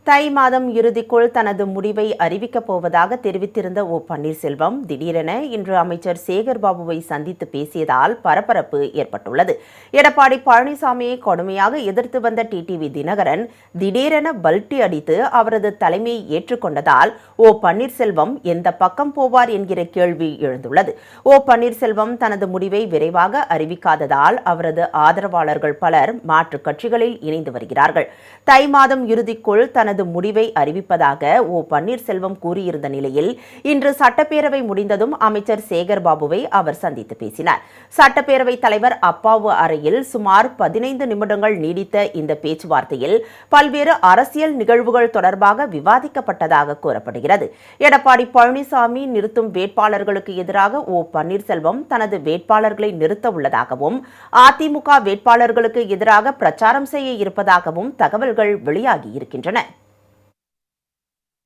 தை மாதம் இறுதிக்குள் தனது முடிவை அறிவிக்கப் போவதாக தெரிவித்திருந்த பன்னீர்செல்வம் திடீரென இன்று அமைச்சர் சேகர்பாபுவை சந்தித்து பேசியதால் பரபரப்பு ஏற்பட்டுள்ளது. எடப்பாடி பழனிசாமியை கடுமையாக எதிர்த்து வந்த டிடிவி தினகரன் திடீரென பல்டி அடித்து அவரது தலைமையை ஏற்றுக்கொண்டதால் பன்னீர்செல்வம் எந்த பக்கம் போவார் என்கிற கேள்வி எழுந்துள்ளது. பன்னீர்செல்வம் தனது முடிவை விரைவாக அறிவிக்காததால் அவரது ஆதரவாளர்கள் பலர் மாற்றுக் கட்சிகளில் இணைந்து வருகிறார்கள். தை மாதம் இறுதிக்குள் தனது முடிவை அறிவிப்பதாக பன்னீர்செல்வம் கூறியிருந்த நிலையில் இன்று சட்டப்பேரவை முடிந்ததும் அமைச்சர் சேகர்பாபுவை அவர் சந்தித்து பேசினார். சட்டப்பேரவைத் தலைவர் அப்பாவு அறையில் சுமார் 15 நிமிடங்கள் நீடித்த இந்த பேச்சுவார்த்தையில் பல்வேறு அரசியல் நிகழ்வுகள் தொடர்பாக விவாதிக்கப்பட்டதாக கூறப்படுகிறது. எடப்பாடி பழனிசாமி நிறுத்தும் வேட்பாளர்களுக்கு எதிராக பன்னீர்செல்வம் தனது வேட்பாளர்களை நிறுத்த உள்ளதாகவும் அதிமுக வேட்பாளர்களுக்கு எதிராக பிரச்சாரம் செய்ய இருப்பதாகவும் தகவல்கள் வெளியாகியிருக்கின்றன.